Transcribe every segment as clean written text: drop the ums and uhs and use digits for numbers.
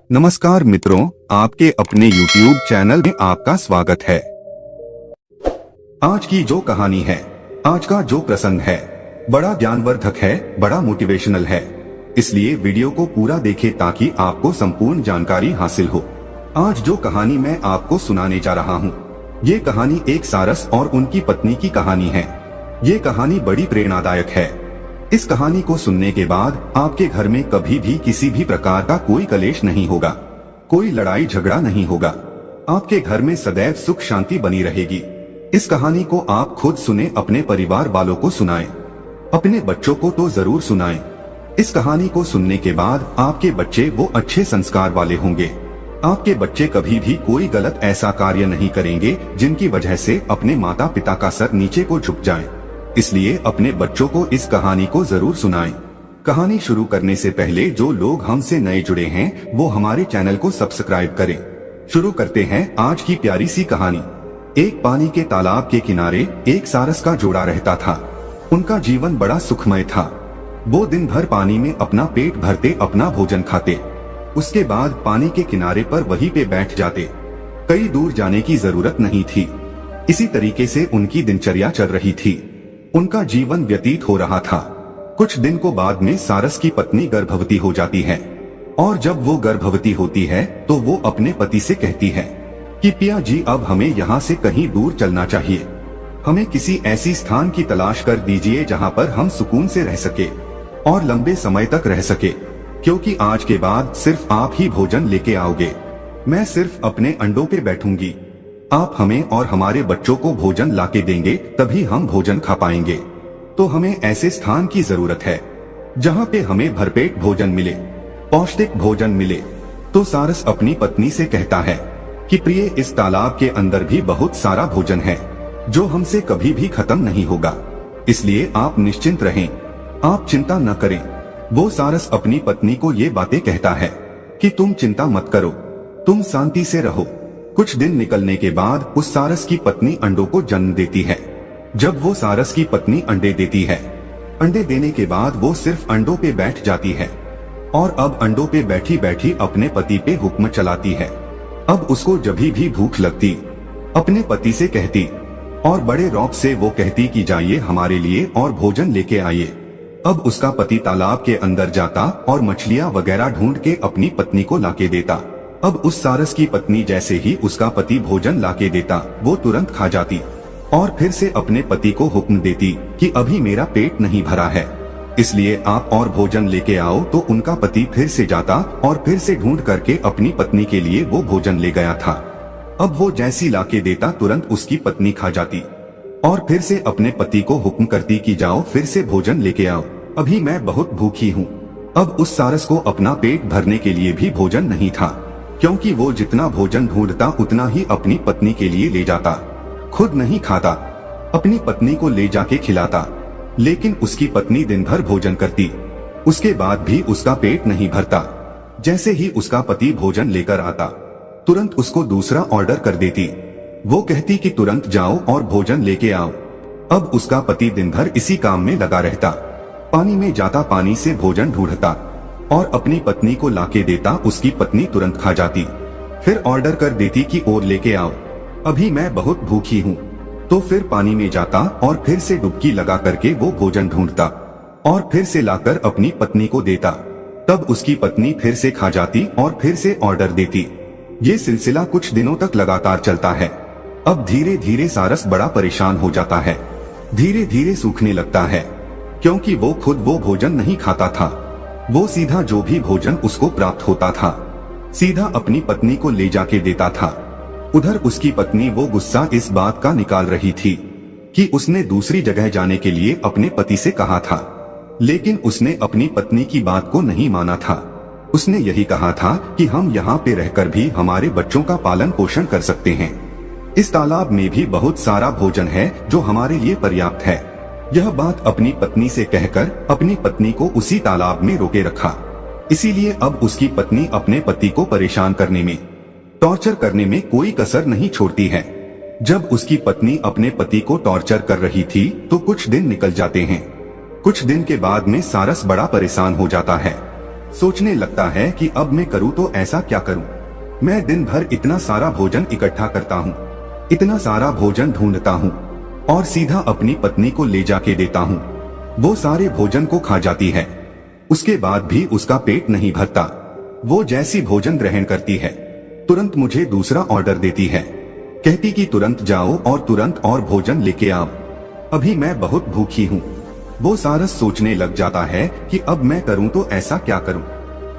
नमस्कार मित्रों, आपके अपने YouTube चैनल में आपका स्वागत है। आज की जो कहानी है, आज का जो प्रसंग है, बड़ा ज्ञानवर्धक है, बड़ा मोटिवेशनल है। इसलिए वीडियो को पूरा देखें ताकि आपको संपूर्ण जानकारी हासिल हो। आज जो कहानी मैं आपको सुनाने जा रहा हूँ, ये कहानी एक सारस और उनकी पत्नी की कहानी है। ये कहानी बड़ी प्रेरणादायक है। इस कहानी को सुनने के बाद आपके घर में कभी भी किसी भी प्रकार का कोई कलेश नहीं होगा, कोई लड़ाई झगड़ा नहीं होगा। आपके घर में सदैव सुख शांति बनी रहेगी। इस कहानी को आप खुद सुने, अपने परिवार वालों को सुनाएं, अपने बच्चों को तो जरूर सुनाएं। इस कहानी को सुनने के बाद आपके बच्चे वो अच्छे संस्कार वाले होंगे। आपके बच्चे कभी भी कोई गलत ऐसा कार्य नहीं करेंगे जिनकी वजह से अपने माता पिता का सर नीचे को झुक जाए। इसलिए अपने बच्चों को इस कहानी को जरूर सुनाएं। कहानी शुरू करने से पहले जो लोग हमसे नए जुड़े हैं वो हमारे चैनल को सब्सक्राइब करें। शुरू करते हैं आज की प्यारी सी कहानी। एक पानी के तालाब के किनारे एक सारस का जोड़ा रहता था। उनका जीवन बड़ा सुखमय था। वो दिन भर पानी में अपना पेट भरते, अपना भोजन खाते। उसके बाद पानी के किनारे पर वहीं पे बैठ जाते। कहीं दूर जाने की जरूरत नहीं थी। इसी तरीके से उनकी दिनचर्या चल रही थी। उनका जीवन व्यतीत हो रहा था। कुछ दिन को बाद में सारस की पत्नी गर्भवती हो जाती है और जब वो गर्भवती होती है तो वो अपने पति से कहती है कि पिया जी, अब हमें यहाँ से कहीं दूर चलना चाहिए। हमें किसी ऐसी स्थान की तलाश कर दीजिए जहाँ पर हम सुकून से रह सके और लंबे समय तक रह सके, क्योंकि आज के बाद सिर्फ आप ही भोजन लेके आओगे। मैं सिर्फ अपने अंडों पे बैठूंगी। आप हमें और हमारे बच्चों को भोजन लाके देंगे, तभी हम भोजन खा पाएंगे। तो हमें ऐसे स्थान की जरूरत है जहाँ पे हमें भरपेट भोजन मिले, पौष्टिक भोजन मिले। तो सारस अपनी पत्नी से कहता है कि प्रिय, इस तालाब के अंदर भी बहुत सारा भोजन है जो हमसे कभी भी खत्म नहीं होगा। इसलिए आप निश्चिंत रहें, आप चिंता न करें। वो सारस अपनी पत्नी को ये बातें कहता है कि तुम चिंता मत करो, तुम शांति से रहो। कुछ दिन निकलने के बाद उस सारस की पत्नी अंडों को जन्म देती है। जब वो सारस की पत्नी अंडे देती है, अंडे देने के बाद वो सिर्फ अंडों पे बैठ जाती है और अब अंडों पे बैठी बैठी अपने पति पे हुक्म चलाती है। अब उसको जभी भी भूख लगती अपने पति से कहती और बड़े रौब से वो कहती कि जाइए हमारे लिए और भोजन लेके आइए। अब उसका पति तालाब के अंदर जाता और मछलियां वगैरह ढूंढ के अपनी पत्नी को लाके देता। अब उस सारस की पत्नी जैसे ही उसका पति भोजन लाके देता, वो तुरंत खा जाती और फिर से अपने पति को हुक्म देती कि अभी मेरा पेट नहीं भरा है, इसलिए आप और भोजन लेके आओ। तो उनका पति फिर से जाता और फिर से ढूंढ करके अपनी पत्नी के लिए वो भोजन ले गया था। अब वो जैसी लाके देता, तुरंत उसकी पत्नी खा जाती और फिर से अपने पति को हुक्म करती कि जाओ फिर से भोजन लेके आओ, अभी मैं बहुत भूखी हूँ। अब उस सारस को अपना पेट भरने के लिए भी भोजन नहीं था, क्योंकि वो जितना भोजन ढूंढता उतना ही अपनी पत्नी के लिए ले जाता। खुद नहीं खाता, अपनी पत्नी को ले जाके खिलाता। लेकिन उसकी पत्नी दिन भर भोजन करती, उसके बाद भी उसका पेट नहीं भरता। जैसे ही उसका पति भोजन लेकर आता, तुरंत उसको दूसरा ऑर्डर कर देती। वो कहती कि तुरंत जाओ और भोजन लेके आओ। अब उसका पति दिन भर इसी काम में लगा रहता। पानी में जाता, पानी से भोजन ढूंढता और अपनी पत्नी को लाके देता। उसकी पत्नी तुरंत खा जाती, फिर ऑर्डर कर देती कि और लेके आओ, अभी मैं बहुत भूखी हूँ। तो फिर पानी में जाता और फिर से डुबकी लगा करके वो भोजन ढूंढता और फिर से लाकर अपनी पत्नी को देता। तब उसकी पत्नी फिर से खा जाती और फिर से ऑर्डर देती। ये सिलसिला कुछ दिनों तक लगातार चलता है। अब धीरे धीरे सारस बड़ा परेशान हो जाता है, धीरे धीरे सूखने लगता है, क्योंकि वो खुद वो भोजन नहीं खाता था। वो सीधा जो भी भोजन उसको प्राप्त होता था, सीधा अपनी पत्नी को ले जाके देता था। उधर उसकी पत्नी वो गुस्सा इस बात का निकाल रही थी कि उसने दूसरी जगह जाने के लिए अपने पति से कहा था, लेकिन उसने अपनी पत्नी की बात को नहीं माना था। उसने यही कहा था कि हम यहाँ पे रहकर भी हमारे बच्चों का पालन पोषण कर सकते हैं। इस तालाब में भी बहुत सारा भोजन है जो हमारे लिए पर्याप्त है। यह बात अपनी पत्नी से कहकर अपनी पत्नी को उसी तालाब में रोके रखा। इसीलिए अब उसकी पत्नी अपने पति को परेशान करने में, टॉर्चर करने में कोई कसर नहीं छोड़ती है। जब उसकी पत्नी अपने पति को टॉर्चर कर रही थी तो कुछ दिन निकल जाते हैं। कुछ दिन के बाद में सारस बड़ा परेशान हो जाता है। सोचने लगता है कि अब मैं करूँ तो ऐसा क्या करूँ। मैं दिन भर इतना सारा भोजन इकट्ठा करता हूँ, इतना सारा भोजन ढूंढता हूँ और सीधा अपनी पत्नी को ले जाके देता हूँ। वो सारे भोजन को खा जाती है। उसके बाद भी उसका पेट नहीं भरता। वो जैसी भोजन ग्रहण करती है तुरंत मुझे दूसरा ऑर्डर देती है, कहती कि तुरंत जाओ और तुरंत और भोजन लेके आओ, अभी मैं बहुत भूखी हूँ। वो सारस सोचने लग जाता है कि अब मैं करूँ तो ऐसा क्या करूँ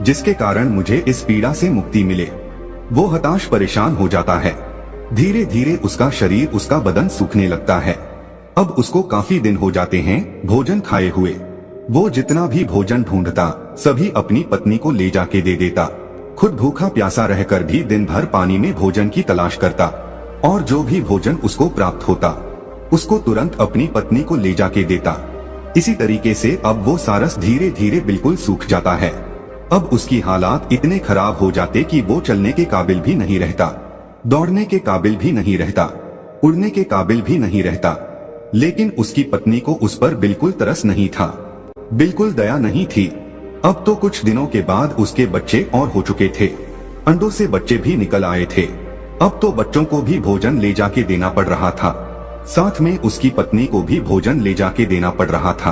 जिसके कारण मुझे इस पीड़ा से मुक्ति मिले। वो हताश परेशान हो जाता है। धीरे धीरे उसका शरीर, उसका बदन सूखने लगता है। अब उसको काफी दिन हो जाते हैं भोजन खाए हुए। वो जितना भी भोजन ढूंढता सभी अपनी पत्नी को ले जाके दे देता। खुद भूखा प्यासा रहकर भी दिन भर पानी में भोजन की तलाश करता और जो भी भोजन उसको प्राप्त होता उसको तुरंत अपनी पत्नी को ले जाके देता। इसी तरीके से अब वो सारस धीरे धीरे बिल्कुल सूख जाता है। अब उसकी हालात इतने खराब हो जाते कि वो चलने के काबिल भी नहीं रहता, दौड़ने के काबिल भी नहीं रहता, उड़ने के काबिल भी नहीं रहता। लेकिन उसकी पत्नी को उस पर बिल्कुल तरस नहीं था, बिल्कुल दया नहीं थी। अब तो कुछ दिनों के बाद उसके बच्चे और हो चुके थे, अंडों से बच्चे भी निकल आए थे। अब तो बच्चों को भी भोजन ले जाके देना पड़ रहा था, साथ में उसकी पत्नी को भी भोजन ले जाके देना पड़ रहा था।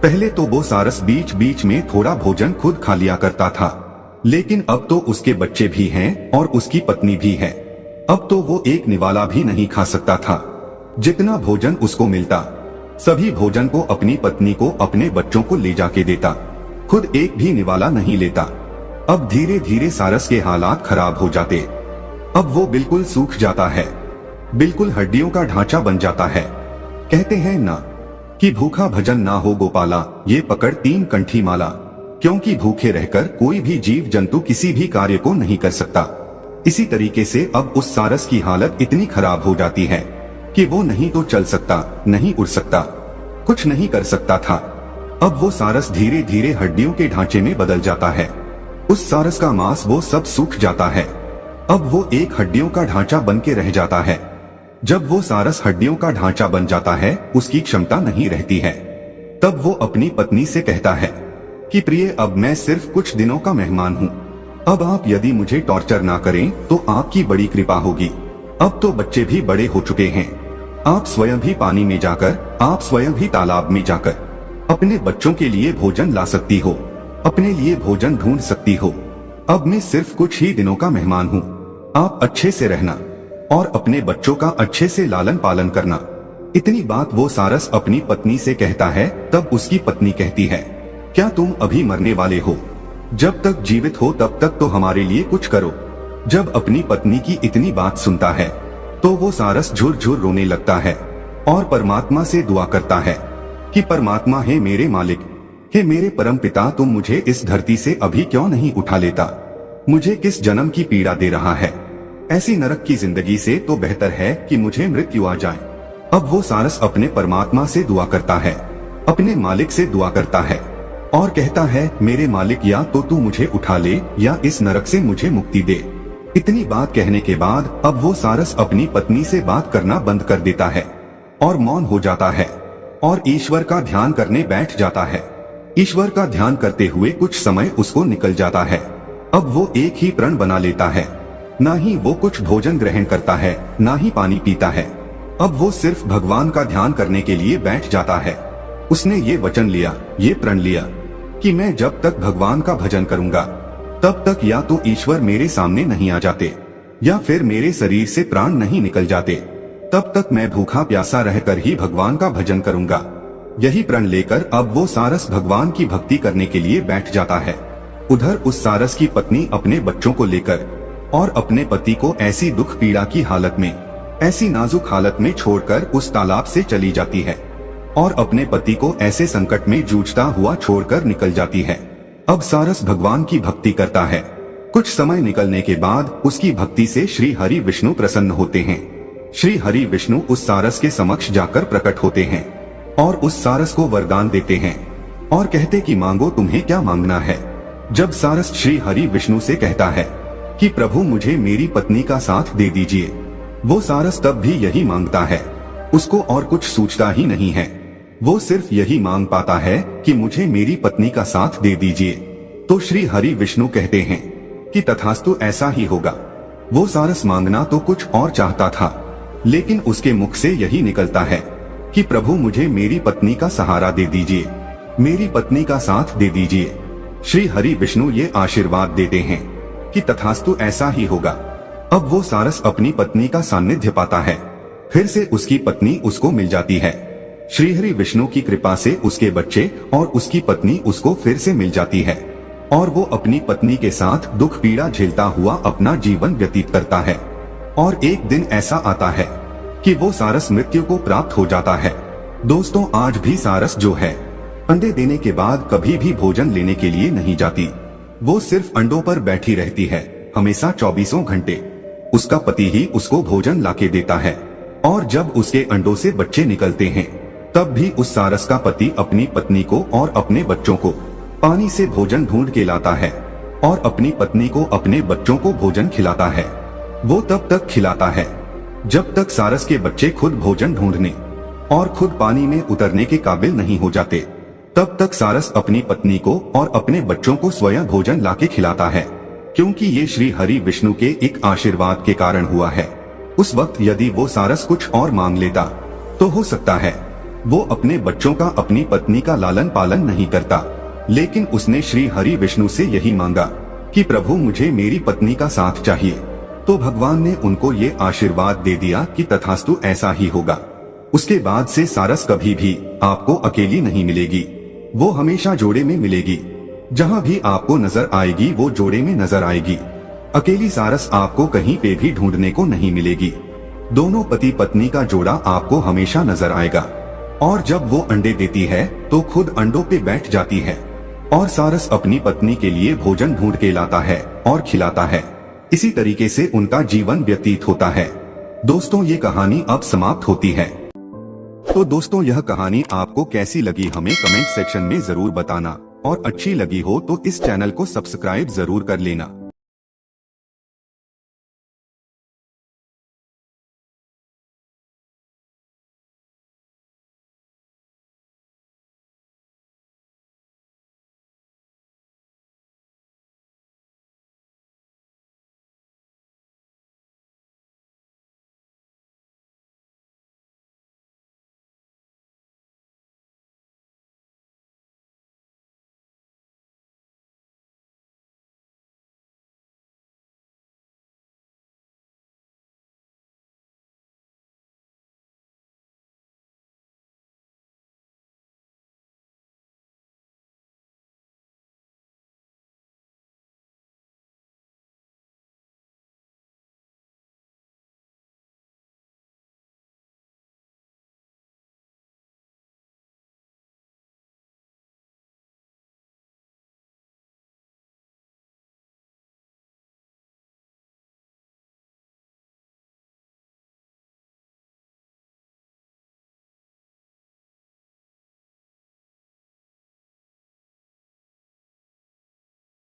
पहले तो वो सारस बीच बीच में थोड़ा भोजन खुद खा लिया करता था, लेकिन अब तो उसके बच्चे भी हैं और उसकी पत्नी भी है। अब तो वो एक निवाला भी नहीं खा सकता था। जितना भोजन उसको मिलता सभी भोजन को अपनी पत्नी को, अपने बच्चों को ले जाके देता, खुद एक भी निवाला नहीं लेता। अब धीरे धीरे सारस के हालात खराब हो जाते। अब वो बिल्कुल सूख जाता है, बिल्कुल हड्डियों का ढांचा बन जाता है। कहते हैं ना कि भूखा भजन ना हो गोपाला, ये पकड़ 3 कंठी माला। क्योंकि भूखे रहकर कोई भी जीव जंतु किसी भी कार्य को नहीं कर सकता। इसी तरीके से अब उस सारस की हालत इतनी खराब हो जाती है कि वो नहीं तो चल सकता, नहीं उड़ सकता, कुछ नहीं कर सकता था। अब वो सारस धीरे धीरे हड्डियों के ढांचे में बदल जाता है। उस सारस का मांस वो सब सूख जाता है। अब वो एक हड्डियों का ढांचा बन के रह जाता है। जब वो सारस हड्डियों का ढांचा बन जाता है, उसकी क्षमता नहीं रहती है। तब वो अपनी पत्नी से कहता है कि प्रिय, अब मैं सिर्फ कुछ दिनों का मेहमान हूँ। अब आप यदि मुझे टॉर्चर ना करें तो आपकी बड़ी कृपा होगी। अब तो बच्चे भी बड़े हो चुके हैं। आप स्वयं भी पानी में जाकर, आप स्वयं भी तालाब में जाकर अपने बच्चों के लिए भोजन ला सकती हो, अपने लिए भोजन ढूंढ सकती हो। अब मैं सिर्फ कुछ ही दिनों का मेहमान हूँ। आप अच्छे से रहना और अपने बच्चों का अच्छे से लालन पालन करना। इतनी बात वो सारस अपनी पत्नी से कहता है। तब उसकी पत्नी कहती है, क्या तुम अभी मरने वाले हो? जब तक जीवित हो तब तक तो हमारे लिए कुछ करो। जब अपनी पत्नी की इतनी बात सुनता है तो वो सारस झुर-झुर रोने लगता है और परमात्मा से दुआ करता है कि परमात्मा, हे मेरे मालिक, हे मेरे परम पिता, तुम मुझे इस धरती से अभी क्यों नहीं उठा लेता? मुझे किस जन्म की पीड़ा दे रहा है? ऐसी नरक की जिंदगी से तो बेहतर है कि मुझे मृत्यु आ जाए। अब वो सारस अपने परमात्मा से दुआ करता है, अपने मालिक से दुआ करता है और कहता है, मेरे मालिक, या तो तू मुझे उठा ले या इस नरक से मुझे मुक्ति दे। इतनी बात कहने के बाद अब वो सारस अपनी पत्नी से बात करना बंद कर देता है और मौन हो जाता है और ईश्वर का ध्यान करने बैठ जाता है। ईश्वर का ध्यान करते हुए कुछ समय उसको निकल जाता है। अब वो एक ही प्रण बना लेता है, ना ही वो कुछ भोजन ग्रहण करता है, ना ही पानी पीता है। अब वो सिर्फ भगवान का ध्यान करने के लिए बैठ जाता है। उसने ये वचन लिया, ये प्रण लिया कि मैं जब तक भगवान का भजन करूंगा तब तक या तो ईश्वर मेरे सामने नहीं आ जाते या फिर मेरे शरीर से प्राण नहीं निकल जाते, तब तक मैं भूखा प्यासा रहकर ही भगवान का भजन करूंगा। यही प्रण लेकर अब वो सारस भगवान की भक्ति करने के लिए बैठ जाता है। उधर उस सारस की पत्नी अपने बच्चों को लेकर और अपने पति को ऐसी दुख पीड़ा की हालत में, ऐसी नाजुक हालत में छोड़कर उस तालाब से चली जाती है और अपने पति को ऐसे संकट में जूझता हुआ छोड़कर निकल जाती है। अब सारस भगवान की भक्ति करता है। कुछ समय निकलने के बाद उसकी भक्ति से श्री हरि विष्णु प्रसन्न होते हैं। श्री हरि विष्णु उस सारस के समक्ष जाकर प्रकट होते हैं और उस सारस को वरदान देते हैं और कहते कि मांगो, तुम्हें क्या मांगना है। जब सारस श्री हरि विष्णु से कहता है कि प्रभु, मुझे मेरी पत्नी का साथ दे दीजिए, वो सारस तब भी यही मांगता है। उसको और कुछ सूझता ही नहीं है। वो सिर्फ यही मांग पाता है कि मुझे मेरी पत्नी का साथ दे दीजिए। तो श्री हरि विष्णु कहते हैं कि तथास्तु ऐसा ही होगा। वो सारस मांगना तो कुछ और चाहता था, लेकिन उसके मुख से यही निकलता है कि प्रभु मुझे मेरी पत्नी का सहारा दे दीजिए, मेरी पत्नी का साथ दे दीजिए। श्री हरि विष्णु ये आशीर्वाद देते हैं कि तथास्तु ऐसा ही होगा। अब वो सारस अपनी पत्नी का सानिध्य पाता है, फिर से उसकी पत्नी उसको मिल जाती है। श्रीहरि विष्णु की कृपा से उसके बच्चे और उसकी पत्नी उसको फिर से मिल जाती है और वो अपनी पत्नी के साथ दुख पीड़ा झेलता हुआ अपना जीवन व्यतीत करता है। और एक दिन ऐसा आता है कि वो सारस मृत्यु को प्राप्त हो जाता है। दोस्तों, आज भी सारस जो है अंडे देने के बाद कभी भी भोजन लेने के लिए नहीं जाती। वो सिर्फ अंडों पर बैठी रहती है, हमेशा 24 घंटे। उसका पति ही उसको भोजन लाके देता है और जब उसके अंडों से बच्चे निकलते हैं तब भी उस सारस का पति अपनी पत्नी को और अपने बच्चों को पानी से भोजन ढूंढ के लाता है और अपनी पत्नी को अपने बच्चों को भोजन खिलाता है। वो तब तक खिलाता है जब तक सारस के बच्चे खुद भोजन ढूंढने और खुद पानी में उतरने के काबिल नहीं हो जाते। तब तक सारस अपनी पत्नी को और अपने बच्चों को स्वयं भोजन लाके खिलाता है, क्योंकि ये श्री हरि विष्णु के एक आशीर्वाद के कारण हुआ है। उस वक्त यदि वो सारस कुछ और मांग लेता तो हो सकता है वो अपने बच्चों का, अपनी पत्नी का लालन पालन नहीं करता, लेकिन उसने श्री हरि विष्णु से यही मांगा कि प्रभु मुझे मेरी पत्नी का साथ चाहिए। तो भगवान ने उनको ये आशीर्वाद दे दिया कि तथास्तु ऐसा ही होगा। उसके बाद से सारस कभी भी आपको अकेली नहीं मिलेगी, वो हमेशा जोड़े में मिलेगी। जहाँ भी आपको नजर आएगी वो जोड़े में नजर आएगी। अकेली सारस आपको कहीं पे भी ढूंढने को नहीं मिलेगी। दोनों पति पत्नी का जोड़ा आपको हमेशा नजर आएगा। और जब वो अंडे देती है तो खुद अंडों पे बैठ जाती है और सारस अपनी पत्नी के लिए भोजन ढूंढ के लाता है और खिलाता है। इसी तरीके से उनका जीवन व्यतीत होता है। दोस्तों, ये कहानी अब समाप्त होती है। तो दोस्तों, यह कहानी आपको कैसी लगी हमें कमेंट सेक्शन में जरूर बताना और अच्छी लगी हो तो इस चैनल को सब्सक्राइब जरूर कर लेना।